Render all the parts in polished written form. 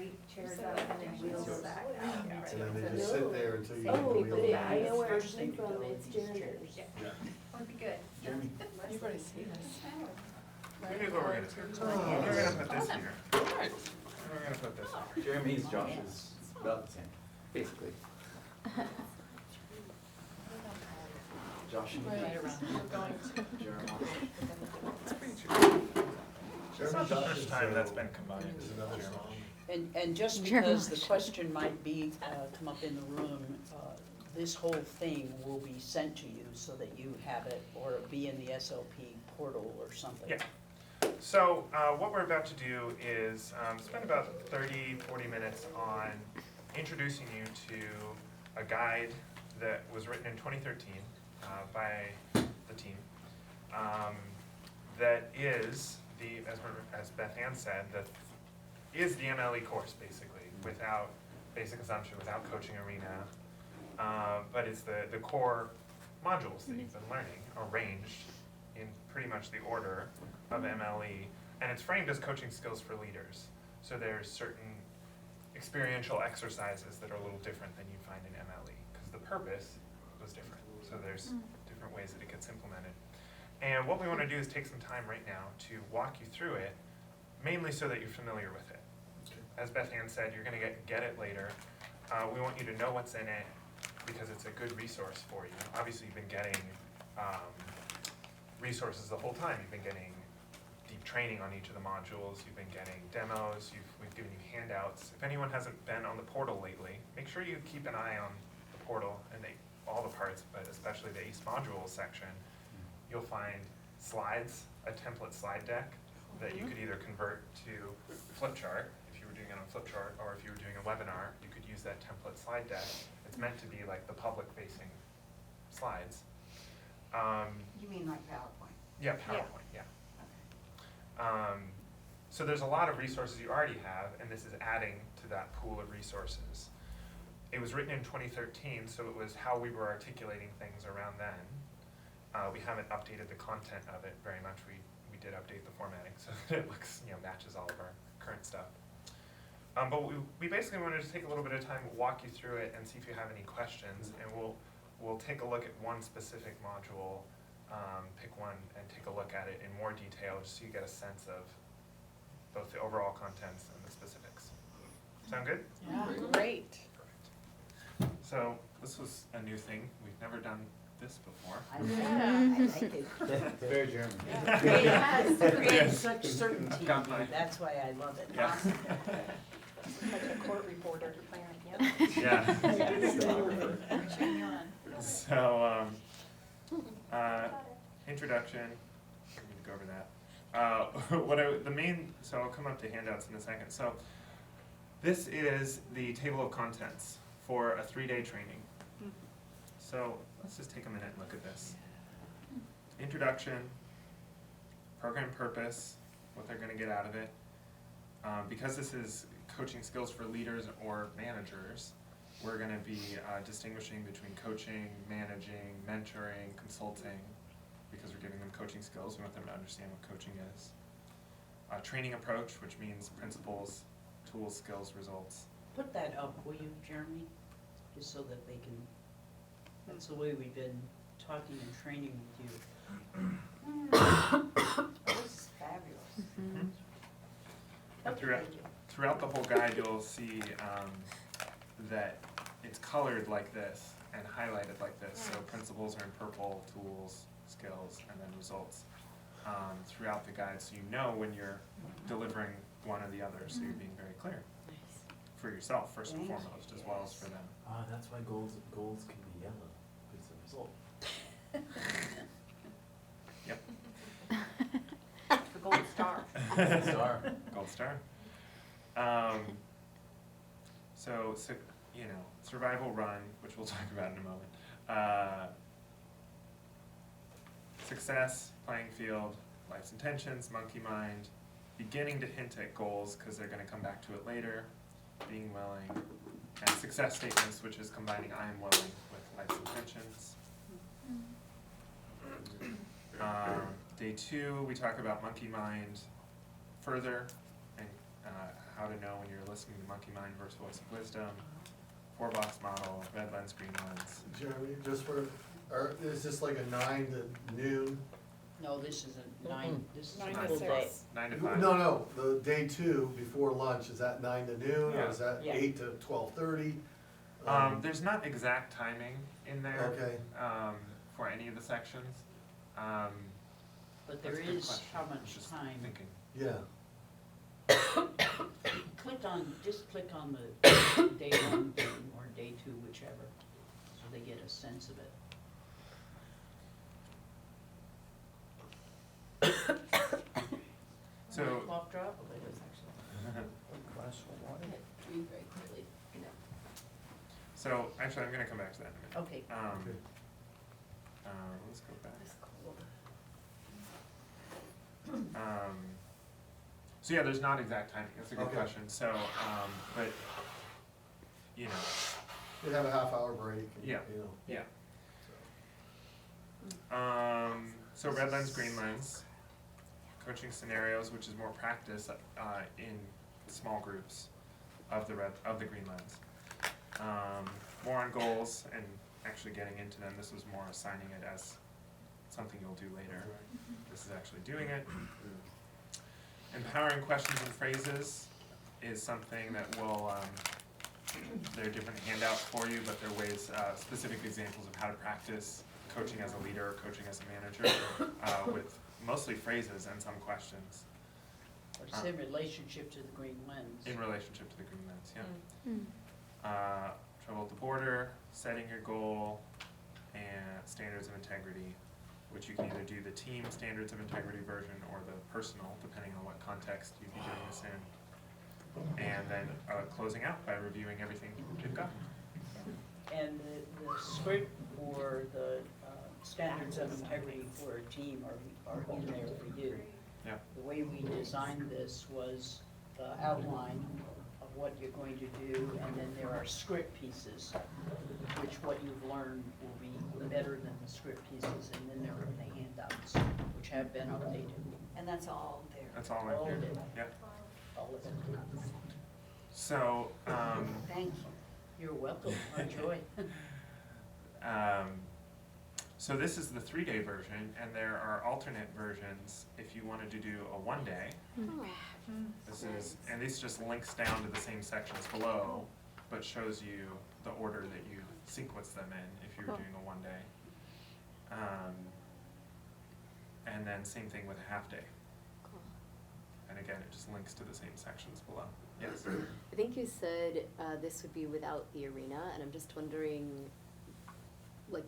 straight chairs up and then wheels back out. And then they just sit there until you. Oh, get the but wheel yeah, back. I know where First it thing came to from, go it's is these janitors. chairs. Yeah. Would be good. Jeremy. You've already seen this. Here's what we're gonna do. We're gonna put this here. We're gonna put this here. Jeremy's, Josh's, about the same, basically. Josh and Right around. We're going to. Jeremiah. It's pretty cheap. It's Jeremy not the Josh first is, time that's been combined. Is another song. And just because the question might be, come up in the room, this whole thing will be sent to you so that you have it, or be in the SLP portal or something. Yeah. So what we're about to do is spend about 30-40 minutes on introducing you to a guide that was written in 2013 by the team. That is as Beth Ann said, is the MLE course basically, without basic assumption, without coaching arena. But it's the core modules that you've been learning, arranged in pretty much the order of MLE, and it's framed as coaching skills for leaders. So there's certain experiential exercises that are a little different than you'd find in MLE, because the purpose was different. So there's different ways that it gets implemented. And what we want to do is take some time right now to walk you through it, mainly so that you're familiar with it. As Beth Ann said, you're going to get it later. We want you to know what's in it, because it's a good resource for you. Obviously, you've been getting resources the whole time. You've been getting deep training on each of the modules. You've been getting demos. We've given you handouts. If anyone hasn't been on the portal lately, make sure you keep an eye on the portal and all the parts, but especially the ACE modules section. You'll find slides, a template slide deck that you could either convert to Flipchart if you were doing it on Flipchart, or if you were doing a webinar, you could use that template slide deck. It's meant to be like the public-facing slides. You mean like PowerPoint? Yeah, PowerPoint, yeah. So there's a lot of resources you already have, and this is adding to that pool of resources. It was written in 2013, so it was how we were articulating things around then. We haven't updated the content of it very much. We did update the formatting so that it looks, matches all of our current stuff. But we basically wanted to take a little bit of time, walk you through it, and see if you have any questions, and we'll take a look at one specific module, pick one and take a look at it in more detail, just so you get a sense of both the overall contents and the specifics. Sound good? Yeah, great. Perfect. So this was a new thing. We've never done this before. I like it. It's very German. It has created Yes. such certainty, I've got my- that's why I love it. Yeah. Like a court reporter playing again. Yeah. Cheering you on. So, introduction, I'm gonna go over that. So I'll come up to handouts in a second. So this is the table of contents for a 3-day training. So let's just take a minute and look at this. Introduction, program purpose, what they're gonna get out of it. Because this is coaching skills for leaders or managers, we're going to be distinguishing between coaching, managing, mentoring, consulting, because we're giving them coaching skills. We want them to understand what coaching is. Training approach, which means principles, tools, skills, results. Put that up, will you, Jeremy? Just so that they can, that's the way we've been talking and training with you. This is fabulous. And throughout the whole guide, you'll see that it's colored like this and highlighted like this. So principles are in purple, tools, skills, and then results throughout the guide, so you know when you're delivering one or the other, so you're being very clear for yourself first and foremost, as well as for them. That's why goals can be yellow, because the result. Yep. The gold star. Star. Gold star. So survival run, which we'll talk about in a moment. Success, playing field, life's intentions, monkey mind, beginning to hint at goals because they're going to come back to it later, being willing, and success statements, which is combining I am willing with life's intentions. Day 2, we talk about monkey mind further and how to know when you're listening to Monkey Mind versus Voice of Wisdom, 4-box model, red lens, green lens. Jeremy, just for, is this like a 9 to noon? No, this isn't nine, this is a 9 full to day. 6. 9 to 5. No, the day 2 before lunch, is that 9 to noon, or is that Yeah. 8 to 12:30? There's not exact timing in there. Okay. For any of the sections. But That's there a good is question. how I was much just time. thinking. Yeah, Just click on the day one thing or day two, whichever, so they get a sense of it. So, Cough drop? Breathe very quickly. so actually, I'm gonna come back to that in a minute. Okay. Okay. Let's go back. It's cold. So yeah, there's not exact timing, that's a good Okay. question, so, but, you know, you'd have a half-hour break, and, Yeah. you know. yeah. so. So red lens, green lens, coaching scenarios, which is more practice, in small groups of the green lens. More on goals and actually getting into them, this was more assigning it as something you'll do later. This is actually doing it. Empowering questions and phrases is something that will, there are different handouts for you, but there are ways, specific examples of how to practice coaching as a leader or coaching as a manager, with mostly phrases and some questions Or it's in relationship to the green lens. in relationship to the green lens, yeah. Trouble at the border, setting your goal, and standards of integrity, which you can either do the team standards of integrity version or the personal, depending on what context you'd be doing this in. And then closing out by reviewing everything you've got. And the script for the standards of integrity for a team are in there for you. Yeah. The way we designed this was the outline of what you're going to do, and then there are script pieces, which what you've learned will be better than the script pieces, and then there are the handouts, which have been updated. And that's all there. That's all All in of here, it. yeah. All of it. So, Thank you. You're welcome, our joy. so this is the 3-day version, and there are alternate versions if you wanted to do a 1-day. This is, and this just links down to the same sections below, but shows you the order that you sequence them in if you were Cool. doing a 1-day. And then same thing with a half-day. And again, it just links to the same sections below. Yes? I think you said this would be without the arena, and I'm just wondering, like,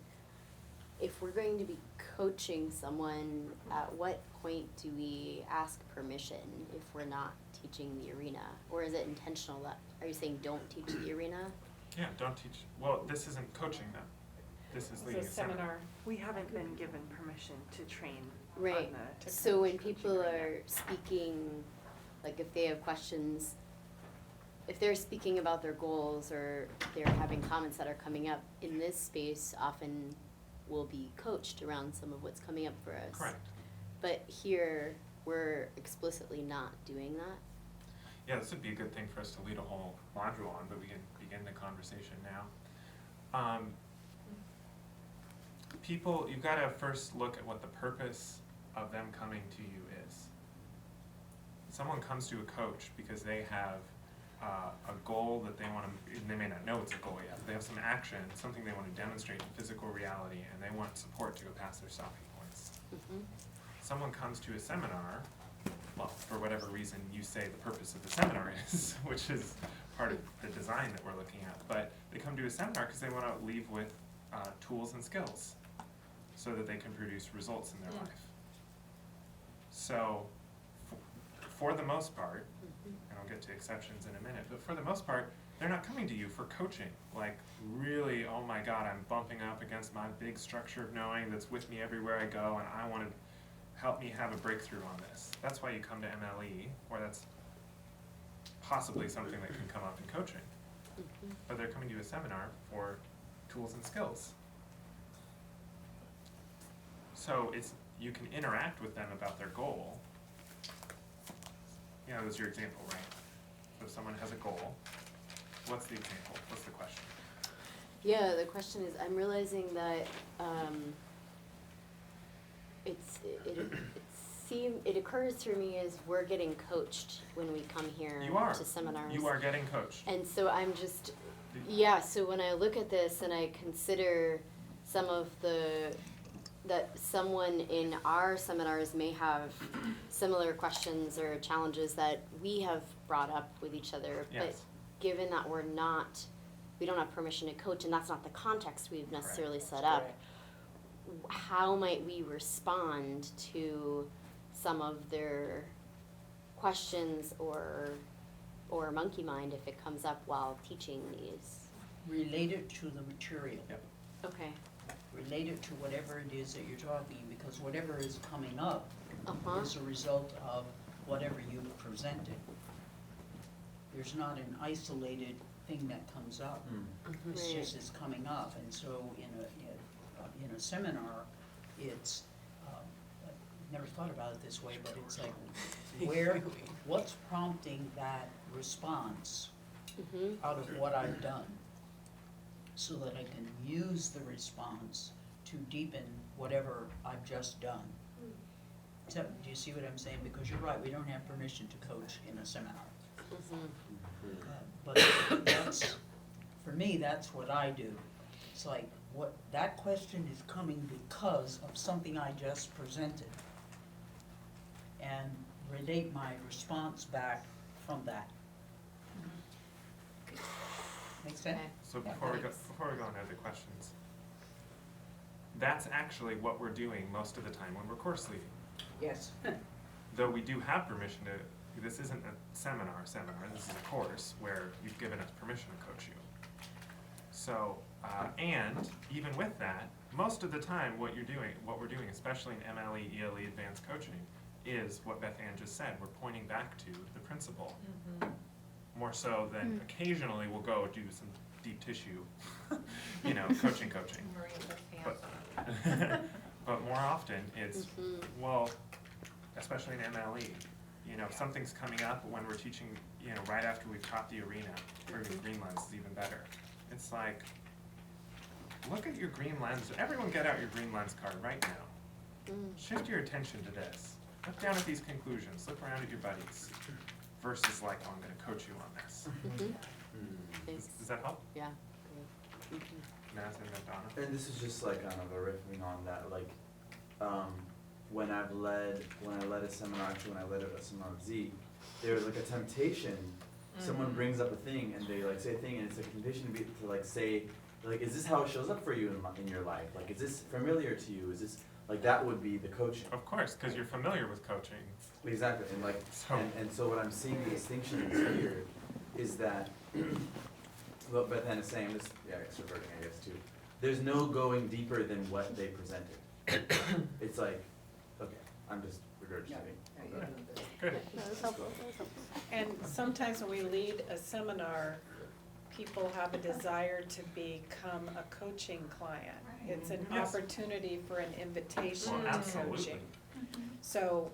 if we're going to be coaching someone, at what point do we ask permission if we're not teaching the arena? Or is it intentional that, are you saying don't teach the arena? Yeah, don't teach, well, this isn't coaching them. This is leading a It's a seminar. seminar. We haven't been given permission to train on Right, the. so when coaching people arena. are speaking, like if they have questions, if they're speaking about their goals or they're having comments that are coming up in this space, often we'll be coached around some of what's coming up for us. Correct. But here, we're explicitly not doing that. Yeah, this would be a good thing for us to lead a whole module on, but we can begin the conversation now. People, you've gotta first look at what the purpose of them coming to you is. Someone comes to a coach because they have a goal that they wanna, and they may not know it's a goal yet, but they have some action, something they wanna demonstrate in physical reality, and they want support to go past their stopping points. Someone comes to a seminar, well, for whatever reason you say the purpose of the seminar is, which is part of the design that we're looking at, but they come to a seminar because they want to leave with tools and skills so that they can produce results in their life. So, for the most part, and I'll get to exceptions in a minute, but for the most part, they're not coming to you for coaching, like really, oh my God, I'm bumping up against my big structure of knowing that's with me everywhere I go, and I want to help me have a breakthrough on this. That's why you come to MLE, or that's possibly something that can come up in coaching. But they're coming to a seminar for tools and skills. So it's, you can interact with them about their goal. You know, that was your example, right? So if someone has a goal, what's the example? What's the question? Yeah, the question is, I'm realizing that, it occurs through me as we're getting coached when we come here You are. to seminars. You are getting coached. And so I'm just, yeah, so when I look at this and I consider some of that someone in our seminars may have similar questions or challenges that we have brought up with each other, but Yes. given that we don't have permission to coach and that's not the context we've necessarily set up, how might we respond to some of their questions or monkey mind if it comes up while teaching these? Relate it to the material. Yep. Okay. Relate it to whatever it is that you're talking, because whatever is coming up Uh-huh. is a result of whatever you've presented. There's not an isolated thing that comes up. It's Right. just it's coming up, and so in a seminar, it's, I've never thought about it this way, but it's like, what's prompting that response Mm-hmm. out of what I've done? So that I can use the response to deepen whatever I've just done. So, do you see what I'm saying? Because you're right, we don't have permission to coach in a seminar. Mm-hmm. But that's, for me, that's what I do. It's like, that question is coming because of something I just presented. And relate my response back from that. Make sense? Okay. So Yeah, before we go, thanks. before we go on to other questions, that's actually what we're doing most of the time when we're course leading. Yes. Though we do have permission to, this isn't a seminar, this is a course where you've given us permission to coach you. So, and even with that, most of the time what we're doing, especially in MLE, ELE, advanced coaching, is what Beth Ann just said, we're pointing back to the principle. More so than occasionally we'll go do some deep tissue, coaching. But more often it's, well, especially in MLE, if something's coming up when we're teaching, right after we've taught the arena, or even green lens is even better. It's like, look at your green lens, everyone get out your green lens card right now. Shift your attention to this. Look down at these conclusions, look around at your buddies, versus like, oh, I'm gonna coach you on this. Thanks. Does that help? Yeah. Naz and then Donna? And this is just like kind of a riffing on that, like, when I led a seminar, actually when I led a seminar with Z, there was like a temptation, someone brings up a thing and they like say a thing and it's like a temptation to like say, like, is this how it shows up for you in your life? Like, is this familiar to you? Is this, like, that would be the coaching. Of course, because you're familiar with coaching. Exactly, and like, So- and so what I'm seeing the distinction is here is that, what Beth Ann is saying, this, yeah, extroverting, I guess, too. There's no going deeper than what they presented. It's like, okay, I'm just regurgitating. Good. That was helpful. And sometimes when we lead a seminar, people have a desire to become a coaching client. It's an Yes. opportunity for an invitation Well, to absolutely. coaching. So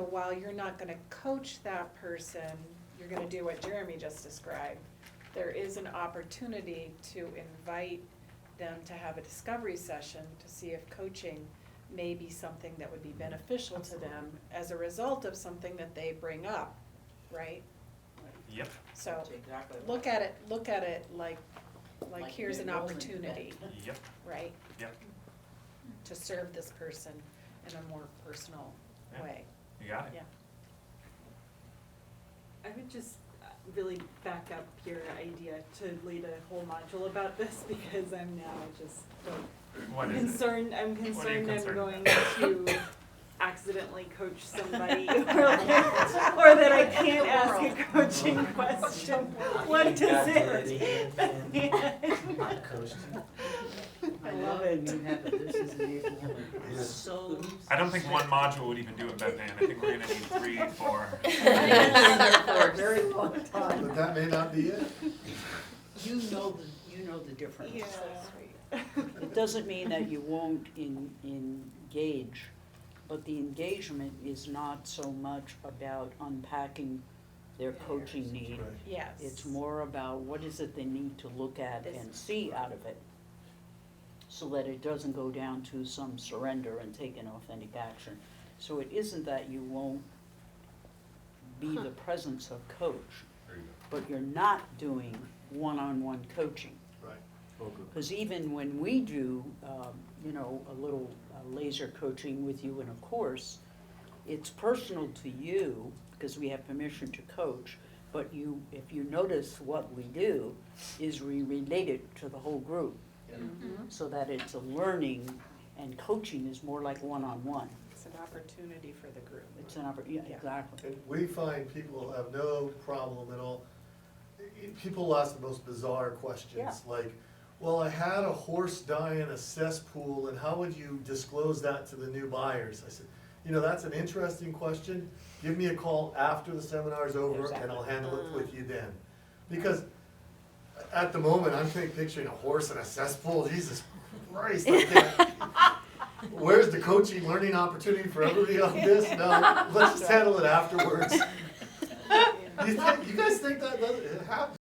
while you're not gonna coach that person, you're gonna do what Jeremy just described. There is an opportunity to invite them to have a discovery session to see if coaching may be something that would be beneficial to them as a result of something that they bring up, right? Yep, So That's exactly right. look at it like here's an enrollment opportunity, yep, right? yep, To serve this person in a more personal Yeah. way. you got it. Yeah. I would just really back up your idea to lead a whole module about this because I'm now just What is it? concerned, I'm What are you concerned I'm concerned going about? to accidentally coach somebody or that I can't ask a coaching question. What does it? I love it, you have it, this is enablement. So. I don't think one module would even do it, Beth Ann. I think we're gonna need 3, 4. For a very long time. But that may not be it. You know the difference. Yeah. It doesn't mean that you won't engage, but the engagement is not so much about unpacking their coaching need. Right. Yes. It's more about what is it they need to look at This- and see out of it, so that it doesn't go down to some surrender and taking authentic action. So it isn't that you won't be the presence of coach, but you're not doing one-on-one coaching. Right. Because even when we do, you know, a little laser coaching with you in a course, it's personal to you, because we have permission to coach, but you, if you notice what we do, is we relate it to the whole group, so that it's a learning, and coaching is more like one-on-one. It's an opportunity for the group. It's an yeah, exactly. And we find people have no problem at all. People ask the most bizarre questions, Yeah. like, well, I had a horse die in a cesspool, and how would you disclose that to the new buyers? I said, you know, that's an interesting question. Give me a call after the seminar's over, and I'll handle it with you then. Because at the moment, I'm picturing a horse in a cesspool, Jesus Christ, I can't. Where's the coaching, learning opportunity for everybody on this? No, let's just handle it afterwards. You guys think that doesn't happen?